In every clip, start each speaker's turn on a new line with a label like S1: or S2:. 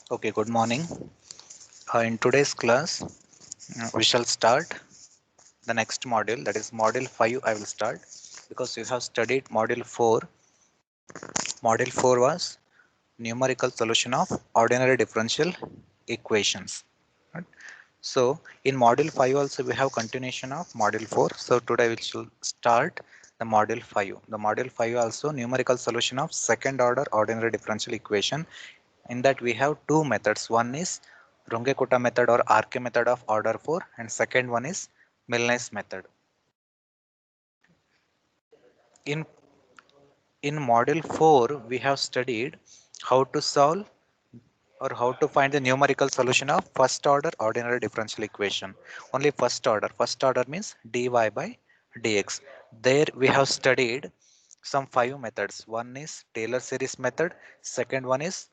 S1: Okay, good morning. In today's class, we shall start the next module, that is module 5. I will start because you have studied module 4. Module 4 was numerical solution of ordinary differential equations. Right? So, in module 5 also we have continuation of module 4. So, today we shall start the module 5. The module 5 also numerical solution of second order ordinary differential equation. In that we have two methods. One is Runge-Kutta method or RK method of order 4 and second one is Milnes method. In, in module 4 we have studied how to solve or how to find the numerical solution of first order ordinary differential equation. Only first order. First order means dy by dx. There we have studied some five methods. One is Taylor series method. Second one is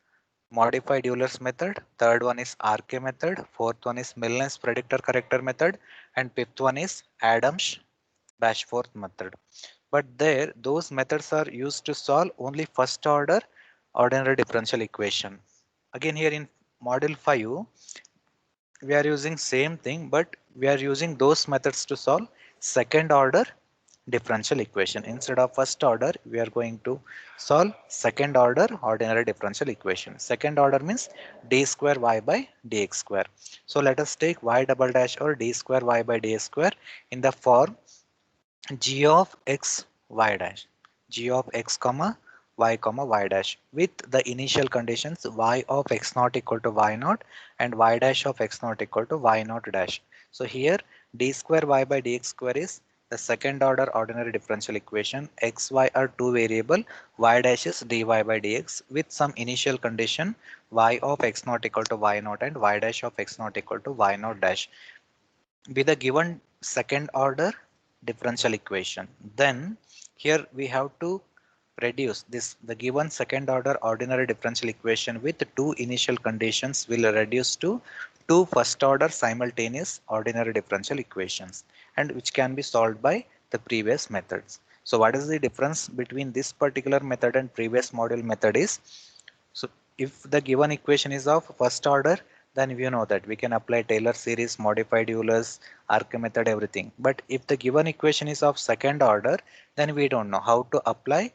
S1: modified Euler's method, third one is RK method, fourth one is Milnes predictor corrector method, and fifth one is Adams Bashforth method. But there, those methods are used to solve only first order ordinary differential equation. Again, here in module 5, we are using same thing, but we are using those methods to solve second order differential equation. Instead of first order, we are going to solve second order ordinary differential equation. Second order means d square y by dx square. So let us take y double dash or d square y by dx square in the form g of x y dash, g of x comma y dash with the initial conditions y of x naught equal to y naught and y dash of x naught equal to y naught dash. So here d square y by dx square is the second order ordinary differential equation. X, y are two variable, y dash is dy by dx with some initial condition y of x naught equal to y naught and y dash of x naught equal to y naught dash with the given second order differential equation. Then here we have to reduce this, the given second order ordinary differential equation with two initial conditions will reduce to two first order simultaneous ordinary differential equations, and which can be solved by the previous methods. So what is the difference between this particular method and previous model method is, so if the given equation is of first order, then we know that we can apply Taylor series, modified Euler's, RK method, everything. But if the given equation is of second order, then we don't know how to apply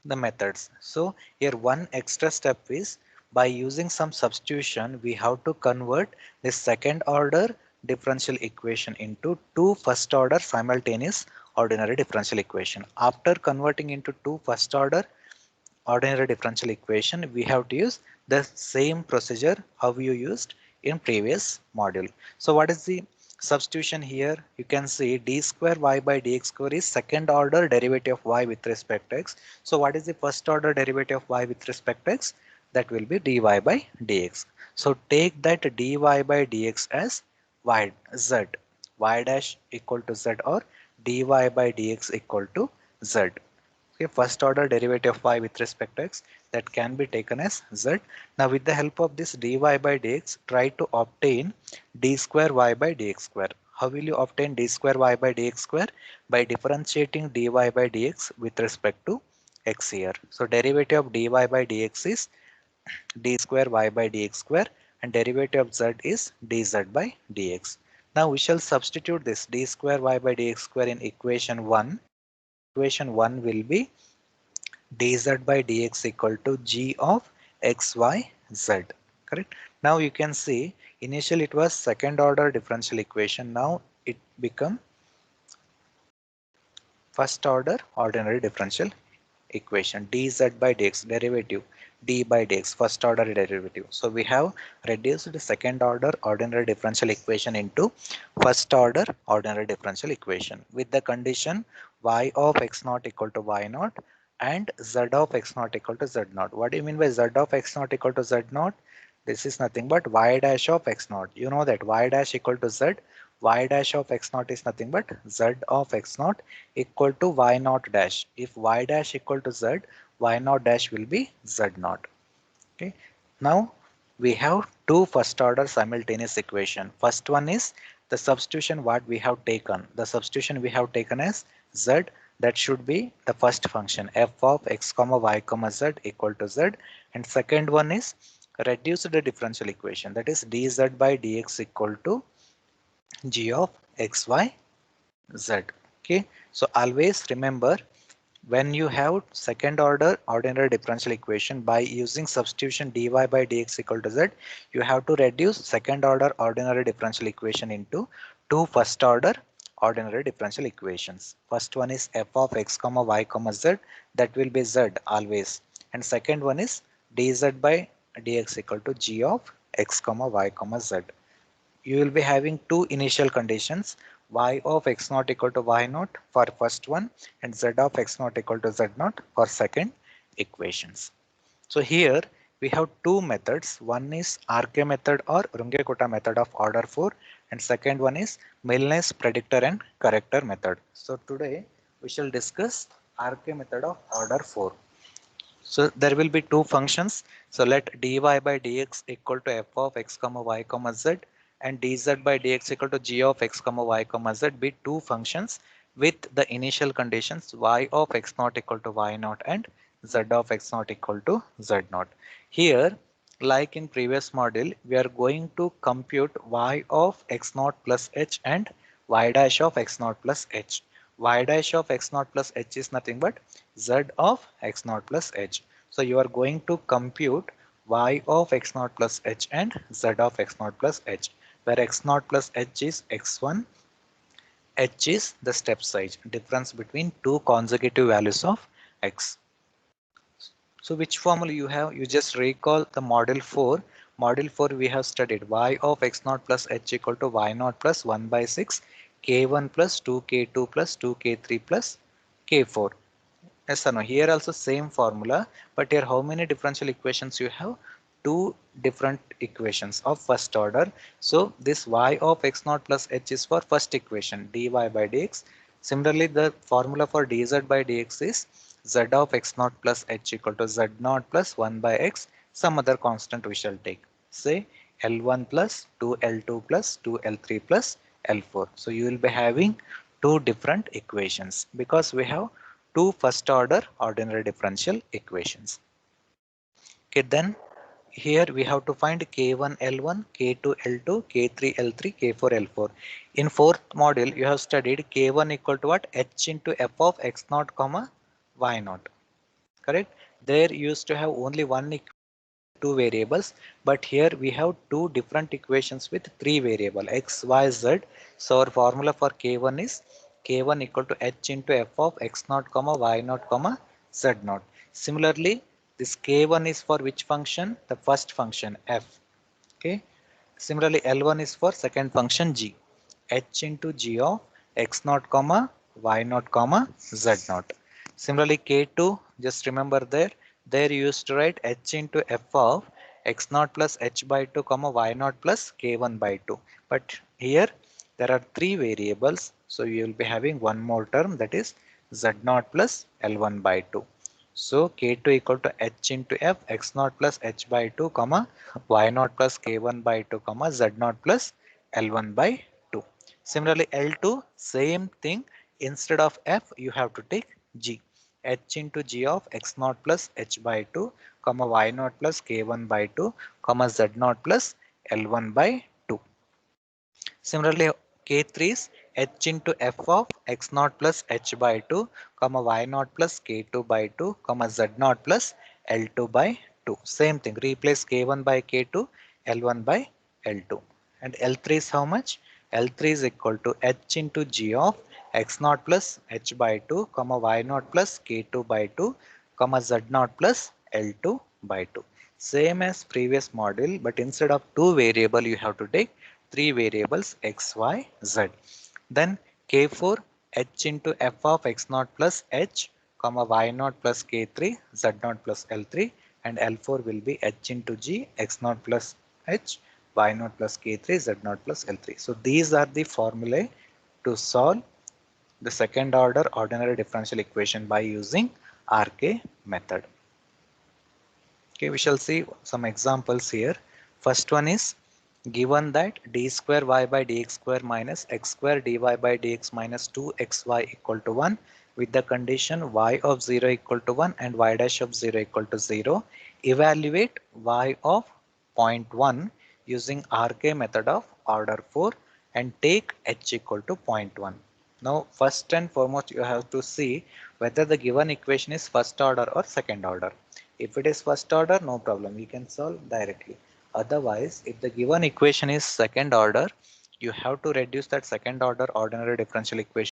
S1: the methods. So here one extra step is, by using some substitution, we have to convert this second order differential equation into two first order simultaneous ordinary differential equation. After converting into two first order ordinary differential equation, we have to use the same procedure how you used in previous module. So what is the substitution here? You can see d square y by dx square is second order derivative of y with respect to x. So what is the first order derivative of y with respect to x? That will be dy by dx. So take that dy by dx as y z, y dash equal to z, or dy by dx equal to z. Okay, first order derivative of y with respect to x, that can be taken as z. Now with the help of this dy by dx, try to obtain d square y by dx square. How will you obtain d square y by dx square? By differentiating dy by dx with respect to x here. So derivative of dy by dx is d square y by dx square and derivative of z is dz by dx. Now we shall substitute this d square y by dx square in equation 1. Equation 1 will be dz by dx equal to g of xyz. Correct. Now you can see initially it was second order differential equation. Now it become first order ordinary differential equation. Dz by dx derivative, d by dx first order derivative. So we have reduced the second order ordinary differential equation into first order ordinary differential equation with the condition y of x naught equal to y naught and z of x naught equal to z naught. What do you mean by z of x naught equal to z naught? This is nothing but y dash of x naught. You know that y dash equal to z, y dash of x naught is nothing but z of x naught equal to y naught dash. If y dash equal to z, y naught dash will be z naught. Okay. Now we have two first order simultaneous equation. First one is the substitution what we have taken. The substitution we have taken as z, that should be the first function f of x comma y comma z equal to z, and second one is reduce the differential equation, that is dz by dx equal to g of xy z. Okay, so always remember, when you have second order ordinary differential equation, by using substitution dy by dx equal to z, you have to reduce second order ordinary differential equation into two first order ordinary differential equations. First one is f of x comma y comma z, that will be z always, and second one is dz by dx equal to g of x comma y comma z. You will be having two initial conditions, y of x naught equal to y naught for first one and z of x naught equal to z naught for second equations. So here we have two methods. One is RK method or Runge-Kutta method of order 4, and second one is Milne's predictor and corrector method. So today we shall discuss RK method of order 4. So there will be two functions. So let dy by dx equal to f of x comma y comma z and dz by dx equal to g of x comma y comma z be two functions with the initial conditions y of x naught equal to y naught and z of x naught equal to z naught. Here, like in previous model, we are going to compute y of x naught plus h and y dash of x naught plus h. Y dash of x naught plus h is nothing but z of x naught plus h. So you are going to compute y of x naught plus h and z of x naught plus h, where x naught plus h is x1, h is the step size difference between two consecutive values of x. So which formula you have? You just recall the model 4. Model 4 we have studied y of x naught plus h equal to y naught plus 1 by 6 k1 plus 2k2 plus 2k3 plus k4. Yes or no? Here also same formula, but here how many differential equations you have? Two different equations of first order. So this y of x naught plus h is for first equation dy by dx. Similarly, the formula for dz by dx is z of x naught plus h equal to z naught plus 1 by x. Some other constant we shall take. Say L1 plus 2L2 plus 2L3 plus L4. So you will be having two different equations because we have two first order ordinary differential equations. Okay, then here we have to find k1 L1, k2 L2, k3 L3, k4 L4. In fourth module you have studied k1 equal to what? H into f of x naught comma y naught. Correct? There used to have only one equation, two variables, but here we have two different equations with three variable x, y, z. So our formula for k1 is k1 equal to h into f of x naught comma y naught comma z naught. Similarly, this k1 is for which function? The first function f. Okay. Similarly, L1 is for second function g. H into g of x naught comma y naught comma z naught. Similarly, K2, just remember there you used to write h into f of x naught plus h by 2 comma y naught plus k1 by 2. But here there are three variables, so you will be having one more term, that is z naught plus L1 by 2. So k2 equal to h into f x naught plus h by 2 comma y naught plus k1 by 2 comma z naught plus L1 by 2. Similarly, L2 same thing, instead of f you have to take g, h into g of x naught plus h by 2 comma y naught plus k1 by 2 comma z naught plus L1 by 2. Similarly, K3 is h into f of x naught plus h by 2 comma y naught plus k2 by 2 comma z naught plus L2 by 2. Same thing, replace k1 by k2, L1 by L2. And L3 is how much? L3 is equal to h into g of x naught plus h by 2 comma y naught plus k2 by 2 comma z naught plus L2 by 2. Same as previous model, but instead of two variable you have to take three variables x, y, z. Then k4 h into f of x naught plus h comma y naught plus k3 z naught plus L3, and L4 will be h into g x naught plus h y naught plus k3 z naught plus L3. So these are the formulae to solve the second order ordinary differential equation by using RK method. Okay, we shall see some examples here. First one is, given that d square y by dx square minus x square dy by dx minus 2xy equal to 1 with the condition y of 0 equal to 1 and y dash of 0 equal to 0, evaluate y of point 1 using RK method of order 4 and take h equal to point 1. Now first and foremost you have to see whether the given equation is first order or second order. If it is first order, no problem, we can solve directly. Otherwise, if the given equation is second order, you have to reduce that second order ordinary differential equation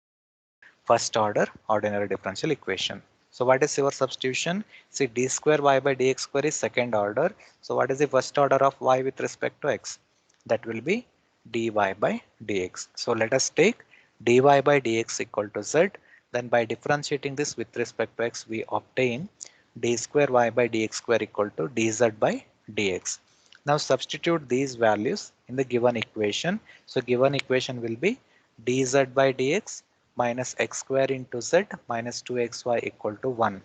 S1: first order ordinary differential equation. So what is your substitution? See, d square y by dx square is second order. So what is the first order of y with respect to x? That will be dy by dx. So let us take dy by dx equal to z. Then by differentiating this with respect to x, we obtain d square y by dx square equal to dz by dx. Now substitute these values in the given equation. So given equation will be dz by dx minus x square into z minus 2xy equal to 1.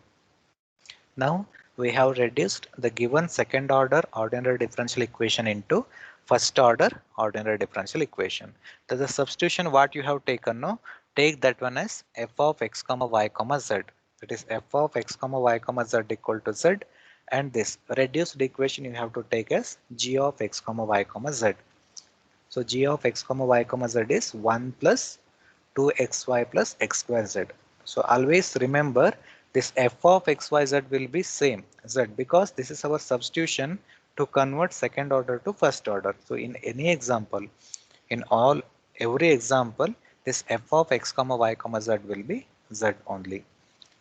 S1: Now we have reduced the given second order ordinary differential equation into first order ordinary differential equation. So the substitution what you have taken now, take that one as f of x comma y comma z. That is f of x comma y comma z equal to z, and this reduced equation you have to take as g of x comma y comma z. So g of x comma y comma z is 1 plus 2xy plus x square z. So always remember this f of xyz will be same z because this is our substitution to convert second order to first order. So in any example, in every example, this f of x comma y comma z will be z only,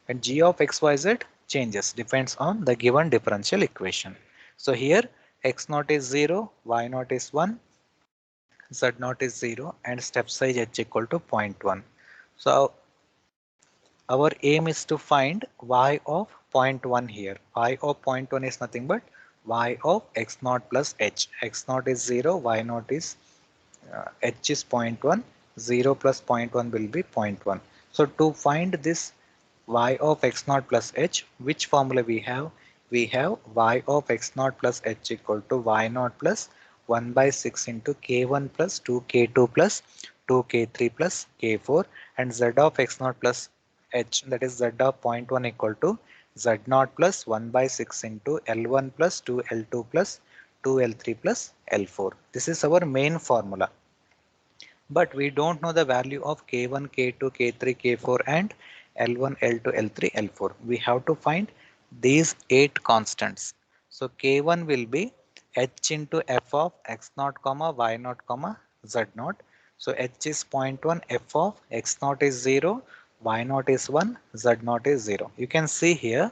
S1: and g of xyz changes depends on the given differential equation. So here x naught is 0, y naught is 1, z naught is 0, and step size h equal to 0.1. So our aim is to find y of zero point 0.1 here. Y of zero point 0.1 is nothing but y of x naught plus h. X naught is 0, y naught is h is 0.1, 0 plus 0.1 will be 0.1. So to find this y of x naught plus h, which formula we have? We have y of x naught plus h equal to y naught plus 1 by 6 into k1 plus 2k2 plus 2k3 plus k4, and z of x naught plus h, that is z of zero point 0.1 equal to z naught plus 1 by 6 into L1 plus 2L2 plus 2L3 plus L4. This is our main formula. But we don't know the value of K1, K2, K3, K4 and L1, L2, L3, L4. We have to find these 8 constants. So K1 will be h into f of x naught comma y naught comma z naught. So h is 0.1, f of x naught is 0, y naught is 1, z naught is 0. You can see here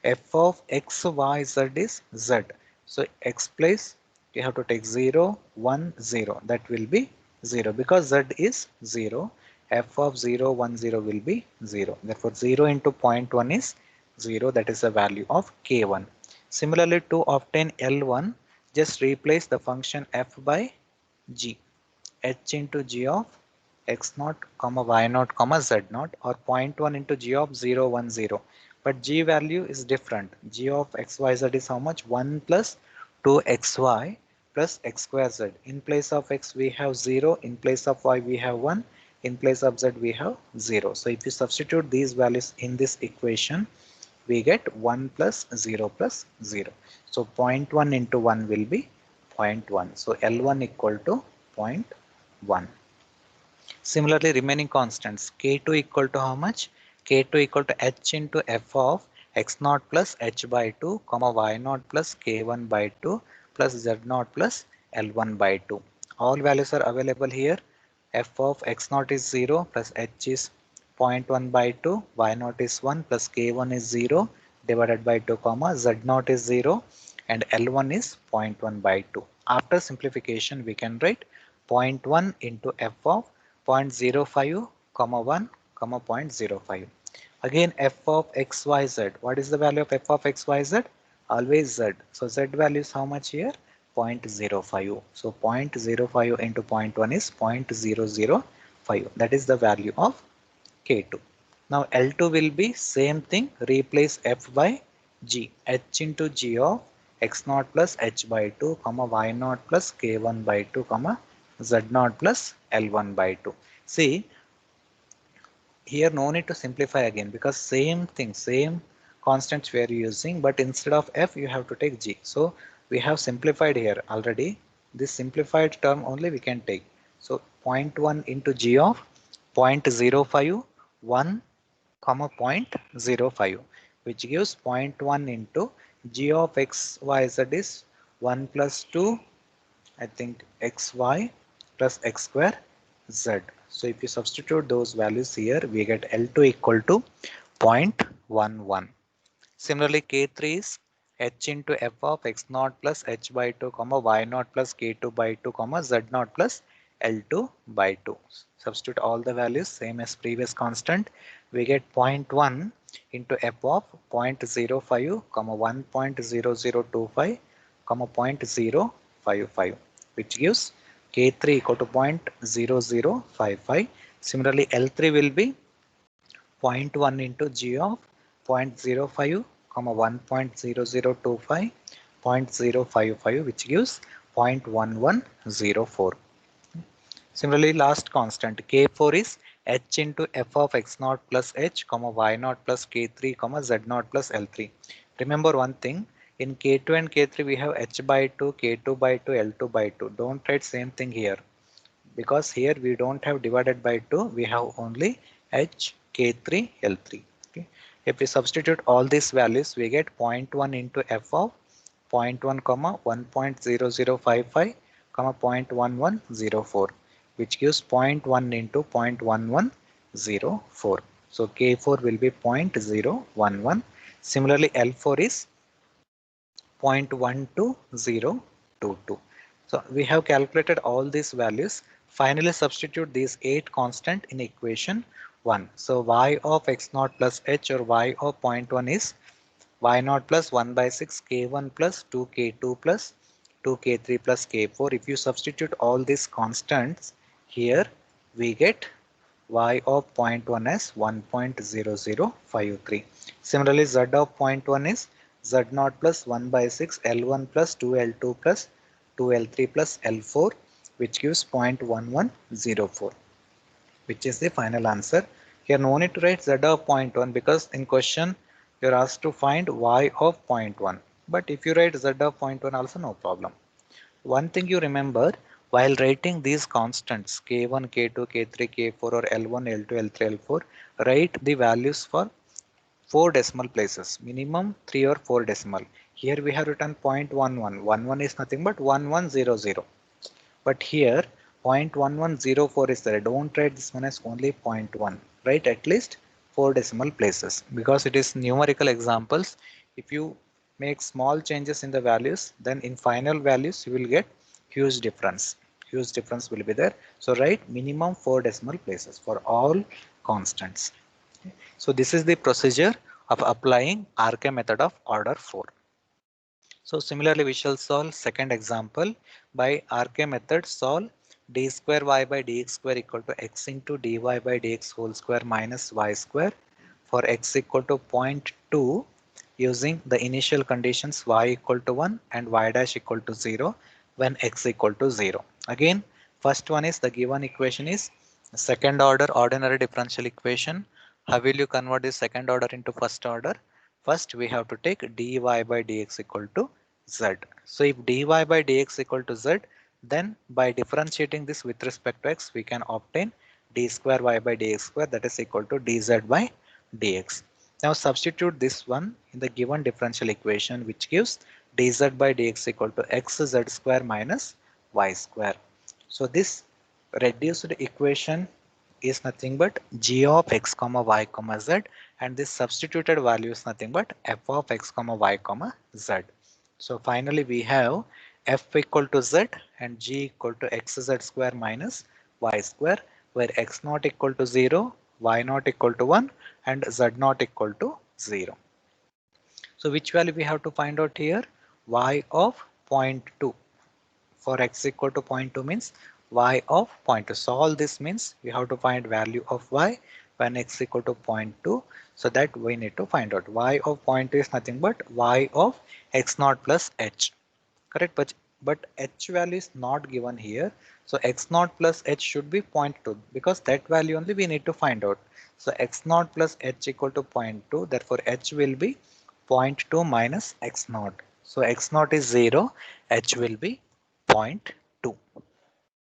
S1: f of x, y, z is z. So x place you have to take 0, 1, 0. That will be 0 because z is 0. F of 0, 1, 0 will be 0. Therefore 0 into 0.1 is 0. That is the value of k1. Similarly, to obtain L1, just replace the function f by g. H into g of x naught comma y naught comma z naught, or 0.1 into g of 0, 1, 0. But g value is different. G of xyz is how much? 1 plus 2xy plus x square z. In place of x we have 0, in place of y we have 1, in place of z we have 0. So if you substitute these values in this equation, we get 1 plus 0 plus 0. So 0.1 into 1 will be 0.1. So L1 equal to 0.1. Similarly, remaining constants k2 equal to how much? K2 equal to h into f of x naught plus h by 2 comma y naught plus k1 by 2 plus z naught plus L1 by 2. All values are available here. F of x naught is 0 plus h is 0.1 by 2, y naught is 1 plus k1 is 0 divided by 2 comma z naught is 0 and L1 is 0.1 by 2. After simplification we can write 0.1 into f of 0.05 comma 1 comma 0.05. Again f of xyz. What is the value of f of xyz? Always z. So z value is how much here? 0.05. So 0.05 into 0.1 is 0.005. That is the value of K2. Now L2 will be same thing. Replace f by g. H into g of x naught plus h by 2 comma y naught plus k1 by 2 comma z naught plus L1 by 2. See, here no need to simplify again because same thing, same constants we are using, but instead of f you have to take g. So We have simplified here already. This simplified term only we can take. So zero point 0.1 into g of 0.05 1 comma 0.05, which gives zero point 0.1 into g of x y z is 1 plus 2, I think xy plus x square z. So if you substitute those values here, we get L2 equal to 0.11. Similarly, K3 is h into f of x naught plus h by 2 comma y naught plus k2 by 2 comma z naught plus L2 by 2. Substitute all the values same as previous constant. We get zero point 0.1 into f of 0.05 comma 1.0025 comma 0.055, which gives K3 equal to 0.0055. Similarly, L3 will be 0.1 into g of 0.05 comma 1.0025 0.055, which gives 0.1104. Similarly, last constant K4 is h into f of x naught plus h comma y naught plus k3 comma z naught plus L3. Remember one thing, in K2 and K3 we have h by 2, K2 by 2, L2 by 2. Don't write same thing here, because here we don't have divided by 2, we have only h, k3, L3. Okay. If we substitute all these values, we get 0.1 into f of 0.1 comma 1.0055 comma 0.1104, which gives 0.1 into 0.1104. So K4 will be 0.011. Similarly, L4 is 0.12022. So we have calculated all these values. Finally, substitute these 8 constant in equation 1. So y of x naught plus h, or y of zero point 0.1 is y naught plus 1 by 6 k1 plus 2 k2 plus 2 k3 plus k4. If you substitute all these constants here, we get y of zero point 0.1 as 1.0053. Similarly, z of zero point 0.1 is z naught plus 1 by 6 L1 plus 2 L2 plus 2 L3 plus L4, which gives 0.1104, which is the final answer. Here no need to write z of zero point 0.1, because in question you are asked to find y of zero point 0.1. But if you write z of zero point 0.1 also, no problem. One thing you remember, while writing these constants k1, k2, k3, k4, or L1, L2, L3, L4, write the values for 4 decimal places, minimum 3 or 4 decimal. Here we have written 0.11. 11 is nothing but 1100. But here 0.1104 is there. Don't write this one as only 0.1. Write at least 4 decimal places, because it is numerical examples. If you make small changes in the values, then in final values you will get huge difference. Huge difference will be there. So write minimum 4 decimal places for all constants. So this is the procedure of applying RK method of order 4. So similarly, we shall solve second example by RK method. Solve d square y by dx square equal to x into dy by dx whole square minus y square for x equal to 0.2 using the initial conditions y equal to 1 and y dash equal to 0 when x equal to 0. Again, first one is the given equation is second order ordinary differential equation. How will you convert this second order into first order? First, we have to take dy by dx equal to z. So if dy by dx equal to z, then by differentiating this with respect to x, we can obtain d square y by dx square, that is equal to dz by dx. Now substitute this one in the given differential equation, which gives dz by dx equal to xz square minus y square. So this reduced equation is nothing but g of x comma y comma z, and this substituted value is nothing but f of x comma y comma z. So finally we have f equal to z and g equal to xz square minus y square, where x not equal to 0, y not equal to 1, and z not equal to 0. So which value we have to find out here? Y of 0.2. For x equal to 0.2 means y of 0.2. So all this means we have to find value of y when x equal to 0.2. So that we need to find out y of 0.2 is nothing but y of x naught plus h. Correct? But h value is not given here. So x naught plus h should be 0.2, because that value only we need to find out. So x naught plus h equal to 0.2. Therefore h will be 0.2 minus x naught. So x naught is 0, h will be 0.2.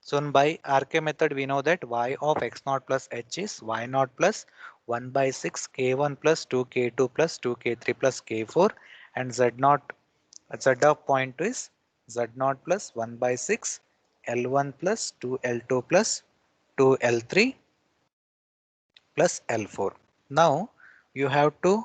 S1: So by RK method, we know that y of x naught plus h is y naught plus 1 by 6 k1 plus 2 k2 plus 2 k3 plus k4, and z naught, z of point 2 is z naught plus 1 by 6 L1 plus 2 L2 plus 2 L3 plus L4. Now you have to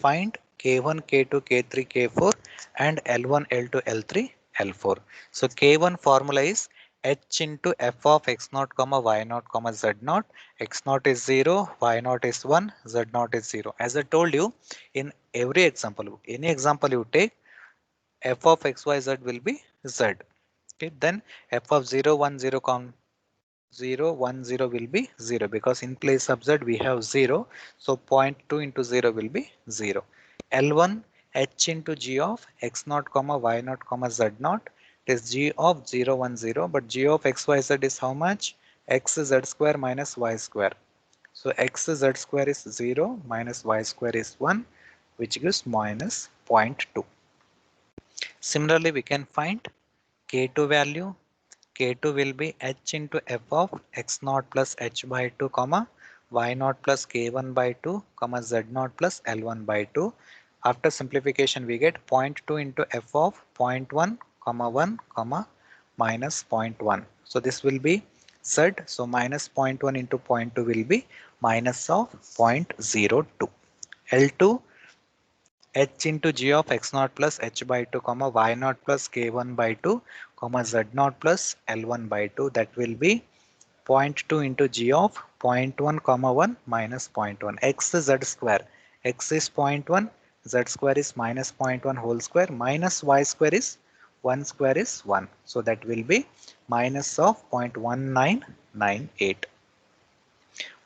S1: find K1, K2, K3, K4 and L1, L2, L3, L4. So K1 formula is h into f of x naught comma y naught comma z naught. X naught is 0, y naught is 1, z naught is 0. As I told you, in every example, any example you take, f of x, y, z will be z. Okay, then f of 0, 1, 0, 0, 1, 0 will be 0 because in place of z we have 0. So zero point 0.2 into 0 will be 0. L1 h into g of x naught comma y naught comma z naught. It is g of 0, 1, 0, but g of x, y, z is how much? X z square minus y square. So x z square is 0 minus y square is 1, which gives minus zero point 0.2. Similarly, we can find K2 value. K2 will be h into f of x naught plus h by 2 comma y naught plus k1 by 2 comma z naught plus l1 by 2. After simplification we get zero point 0.2 into f of 0.1 comma 1 comma minus zero point 0.1. So this will be z. So minus 0.1 into 0.2 will be minus of 0.02. L2 h into g of x naught plus h by 2 comma y naught plus k1 by 2 comma z naught plus l1 by 2, that will be zero point 0.2 into g of zero point 0.1 comma 1 minus zero point 0.1 x z square. X is zero point 0.1, z square is minus zero point 0.1 whole square minus y square is 1 square is 1. So that will be minus of 0.1998.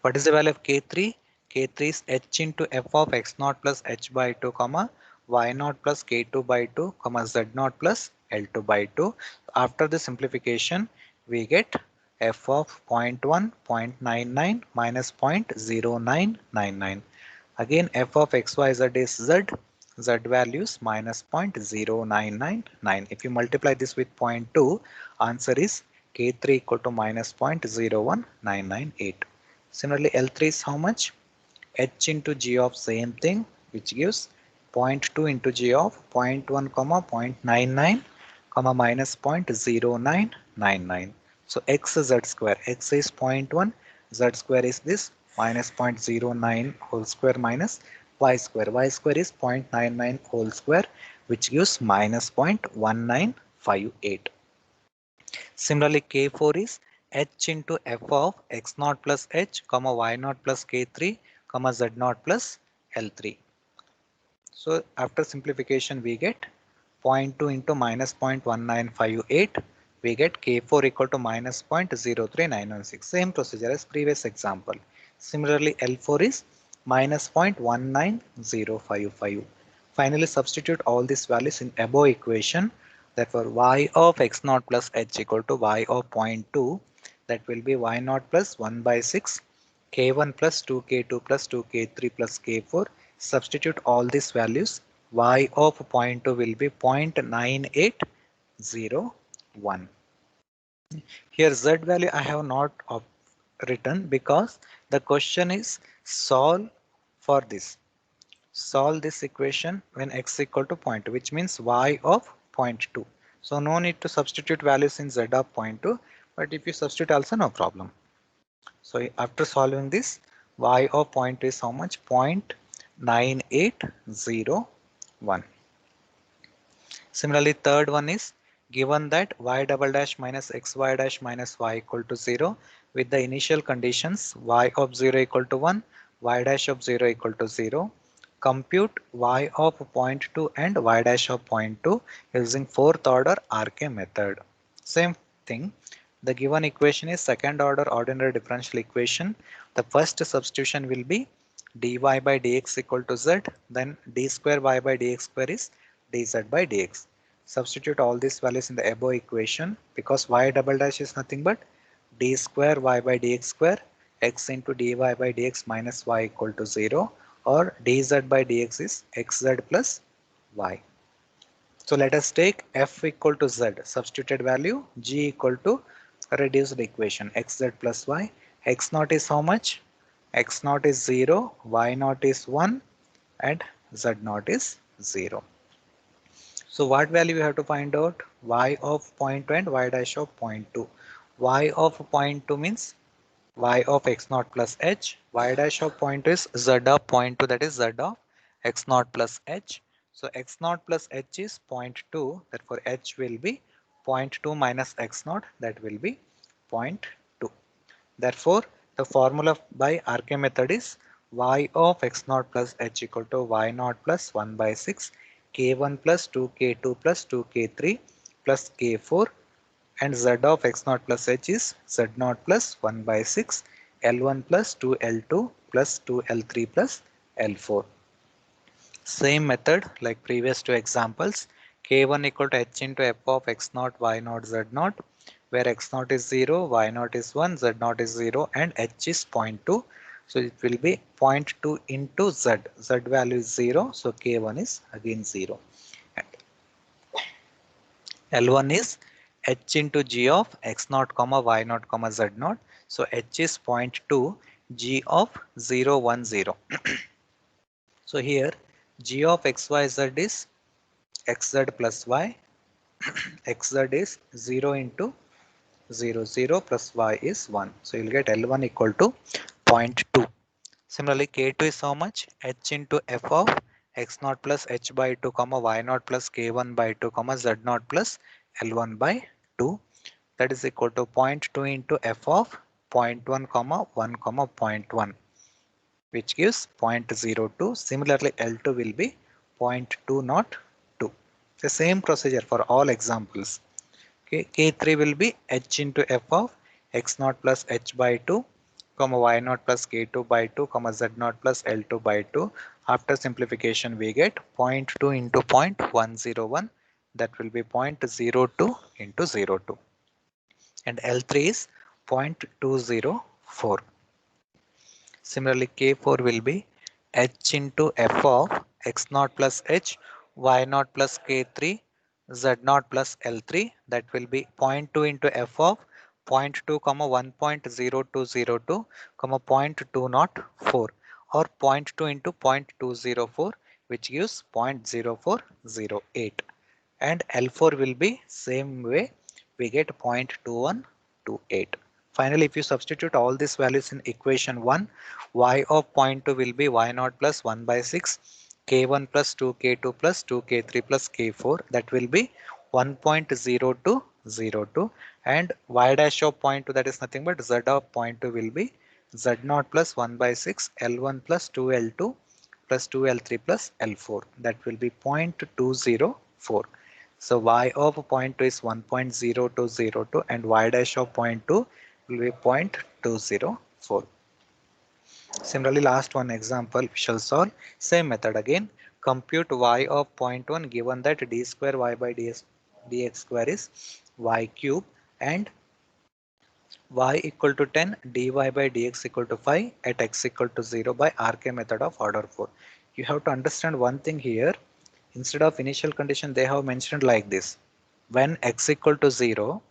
S1: What is the value of K3? K3 is h into f of x naught plus h by 2 comma y naught plus k2 by 2 comma z naught plus l2 by 2. After the simplification, we get f of 0 0.1, 0.99 minus 0.0999. Again, f of xyz is z. Z values minus 0.0999. If you multiply this with zero point 0.2, answer is K3 equal to minus 0.01998. Similarly, L3 is how much? H into G of same thing, which gives zero point 0.2 into G of 0 0.1 comma 0.99 comma minus 0.0999. So x z square. X is zero point 0.1, z square is this minus 0.09 whole square minus y square. Y square is 0.99 whole square, which gives minus 0.1958. Similarly, K4 is h into f of x naught plus h comma y naught plus k3 comma z naught plus L3. So after simplification we get zero point 0.2 into minus 0.1958. We get K4 equal to minus 0.03916. Same procedure as previous example. Similarly, L4 is minus 0.19055. Finally, substitute all these values in above equation. Therefore, y of x naught plus h equal to y of zero point 0.2. That will be y naught plus 1 by 6 k1 plus 2k2 plus 2k3 plus k4. Substitute all these values. Y of zero point 0.2 will be 0.9801. Here z value I have not written because the question is solve for this. Solve this equation when x equal to zero point 0.2, which means y of zero point 0.2. So no need to substitute values in z of zero point 0.2, but if you substitute also no problem. So after solving this, y of zero point 0.2 is how much? 0.9801. Similarly, third one is given that y double dash minus xy dash minus y equal to 0 with the initial conditions y of 0 equal to 1, y dash of 0 equal to 0. Compute y of zero point 0.2 and y dash of zero point 0.2 using fourth order RK method. Same thing. The given equation is second order ordinary differential equation. The first substitution will be dy by dx equal to z, then d square y by dx square is dz by dx. Substitute all these values in the above equation because y double dash is nothing but d square y by dx square x into dy by dx minus y equal to 0, or dz by dx is xz plus y. So let us take f equal to z, substituted value, g equal to reduced equation, xz plus y. X naught is how much? X naught is 0, y naught is 1, and z naught is 0. So what value we have to find out? Y of point 2 and y dash of point 2. Y of point 2 means y of x naught plus h. Y dash of point 2 is z of point 2, that is z of x naught plus h. So x naught plus h is point 0.2, therefore h will be point 0.2 minus x naught, that will be point 0.2. Therefore, the formula by RK method is y of x naught plus h equal to y naught plus 1 by 6 k1 plus 2k2 plus 2k3 plus k4, and z of x naught plus h is z naught plus 1 by 6 L1 plus 2L2 plus 2L3 plus L4. Same method like previous two examples. K1 equal to h into f of x naught, y naught, z naught, where x naught is 0, y naught is 1, z naught is 0, and h is 0.2. So it will be 0.2 into z. Z value is 0, so K1 is again 0. And L1 is h into g of x naught comma y naught comma z naught. So h is 0.2, g of 0, 1, 0. So here g of xyz is xz plus y, xz is 0 into 0, 0 plus y is 1. So you'll get L1 equal to 0.2. Similarly, K2 is how much? H into f of x naught plus h by 2 comma y naught plus k1 by 2 comma z naught plus L1 by 2. That is equal to 0.2 into f of zero point 0.1 comma 1 comma 0.1, which gives 0.02. Similarly, L2 will be 0.2 not 2. The same procedure for all examples. Okay, K3 will be h into f of x naught plus h by 2 comma y naught plus k2 by 2 comma z naught plus L2 by 2. After simplification, we get 0.2 into 0.101, that will be 0.02 into 02, and L3 is 0.204. Similarly, K4 will be h into f of x naught plus h, y naught plus k3, z naught plus L3, that will be zero point 0.2 into f of zero point 0.2 comma 1.0202 comma 0.204, or 0.2 into 0.204, which gives 0.0408, and L4 will be same way, we get 0.2128. Finally, if you substitute all these values in equation 1, y of 0.2 will be y naught plus 1 by 6 k1 plus 2k2 plus 2k3 plus k4, that will be 1.0202, and y dash of 0.2, that is nothing but z of 0.2 will be z naught plus 1 by 6 L1 plus 2L2 plus 2L3 plus L4, that will be 0.204. So y of 0.2 is 1.0202 and y dash of 0.2 will be 0.204. Similarly, last one example we shall solve. Same method again. Compute y of 0.1 given that d square y by dx square is y cube, and y equal to 10, dy by dx equal to 5 at x equal to 0 by RK method of order 4. You have to understand one thing here. Instead of initial condition, they have mentioned like this. When x equal to 0,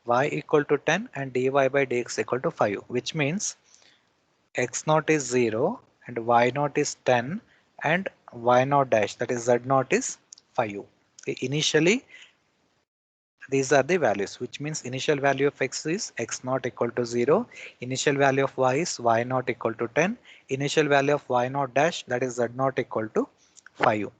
S1: y equal to 10 and dy by dx equal to 5, which means x naught is 0 and y naught is 10 and y naught dash, that is z naught is 5. Okay, initially these are the values, which means initial value of x is x naught equal to 0, initial value of y is y naught equal to 10, initial value of y naught dash, that is z naught equal to 5.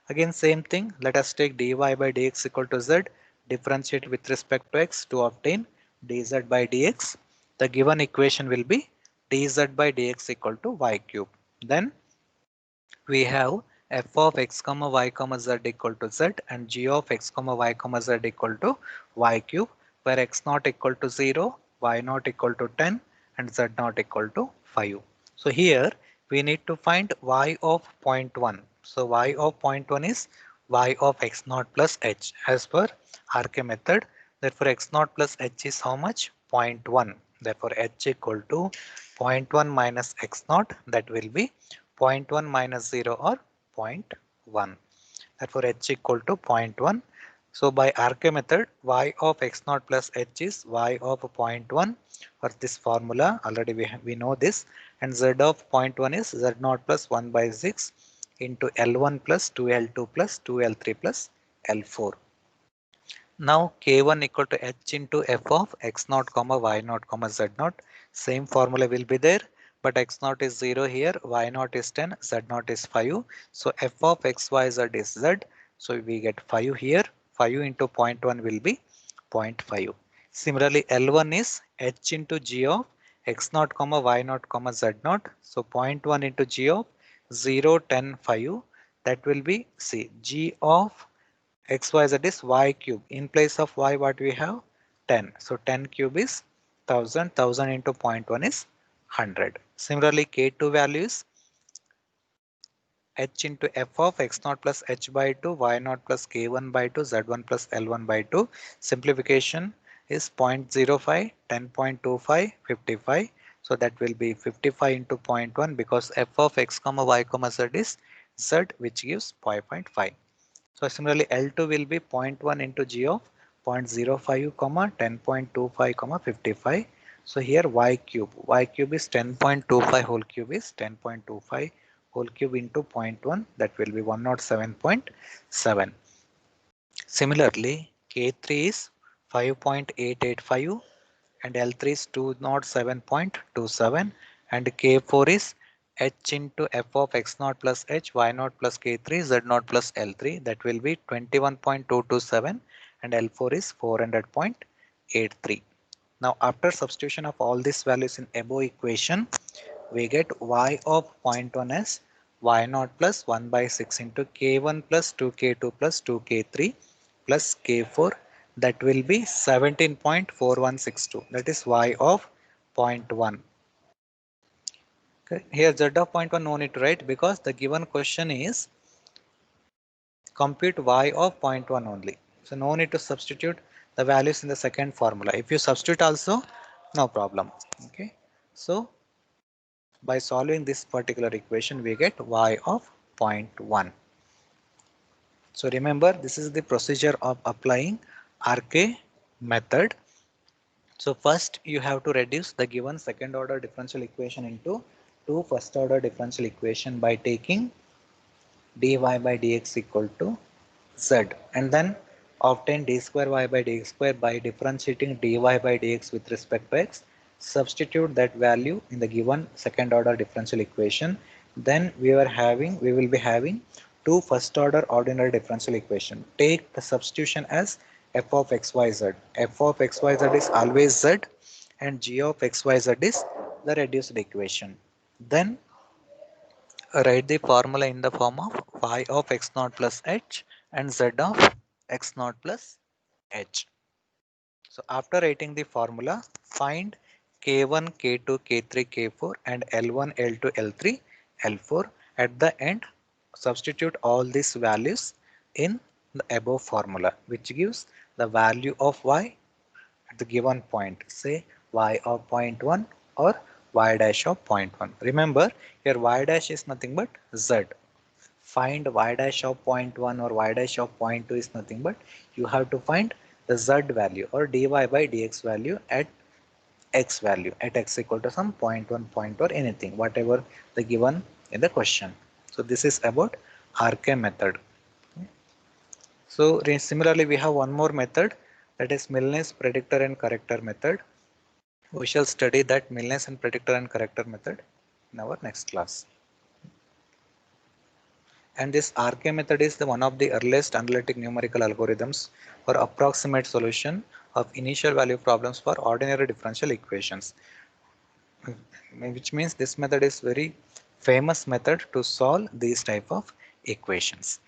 S1: Again same thing, let us take dy by dx equal to z, differentiate with respect to x to obtain dz by dx. The given equation will be dz by dx equal to y cube. Then we have f of x comma y comma z equal to z and g of x comma y comma z equal to y cube, where x naught equal to 0, y naught equal to 10 and z naught equal to 5. So here we need to find y of 0.1. So y of 0.1 is y of x naught plus h as per RK method. Therefore x naught plus h is how much? 0.1. Therefore h equal to 0.1 minus x naught, that will be 0.1 minus 0 or 0.1. Therefore, h equal to 0.1. So by RK method, y of x naught plus h is y of 0.1 for this formula. Already we know this. And z of 0.1 is z naught plus 1 by 6 into L1 plus 2L2 plus 2L3 plus L4. Now K1 equal to h into f of x naught comma y naught comma z naught. Same formula will be there, but x naught is 0 here, y naught is 10, z naught is 5. So f of x, y, z is z. So we get 5 here. 5 into 0.1 will be 0.5. Similarly, L1 is h into g of x naught comma y naught comma z naught. So 0.1 into g of 0, 10, 5. That will be, see, g of xyz is y cube. In place of y, what we have? 10. So 10 cube is 1000. 1000 into 0.1 is 100. Similarly, k2 value is h into f of x naught plus h by 2, y naught plus k1 by 2, z1 plus l1 by 2. Simplification is 0.05, 10.25, 55. So that will be 55 into 0.1 because f of x comma y comma z is z, which gives 5.5. So similarly, L2 will be 0.1 into g of 0.05 comma 10.25 comma 55. So here y cube is 10.25 whole cube is 10.25 whole cube into 0.1, that will be 107.7. Similarly, K3 is 5.885 and L3 is 207.27 and K4 is h into f of x naught plus h, y naught plus K3, z naught plus L3, that will be 21.227 and L4 is 400.83. Now after substitution of all these values in above equation, we get y of 0.1 as y naught plus 1 by 6 into k1 plus 2k2 plus 2k3 plus k4, that will be 17.4162, that is y of 0.1. Okay. Here z of 0.1 no need to write because the given question is compute y of 0.1 only. So no need to substitute the values in the second formula. If you substitute also, no problem. Okay. So by solving this particular equation, we get y of 0.1. So remember, this is the procedure of applying RK method. So first you have to reduce the given second order differential equation into two first order differential equation by taking dy by dx equal to z, and then obtain d square y by dx square by differentiating dy by dx with respect to x. Substitute that value in the given second order differential equation. Then we will be having two first order ordinary differential equation. Take the substitution as f of xyz. F of xyz is always z and g of xyz is the reduced equation. Then write the formula in the form of y of x naught plus h and z of x naught plus h. So after writing the formula, find k1, k2, k3, k4 and L1, L2, L3, L4. At the end, substitute all these values in the above formula, which gives the value of y at the given point, say y of 0.1 or y dash of 0.1. Remember, here y dash is nothing but z. Find y dash of 0.1 or y dash of 0.2 is nothing but you have to find the z value or dy by dx value at x value, at x equal to some 0.1 point or anything, whatever the given in the question. So this is about RK method. So similarly, we have one more method, that is Milne's predictor and corrector method. We shall study that Milne's and predictor and corrector method in our next class. And this RK method is the one of the earliest analytic numerical algorithms for approximate solution of initial value problems for ordinary differential equations, which means this method is very famous method to solve these type of equations.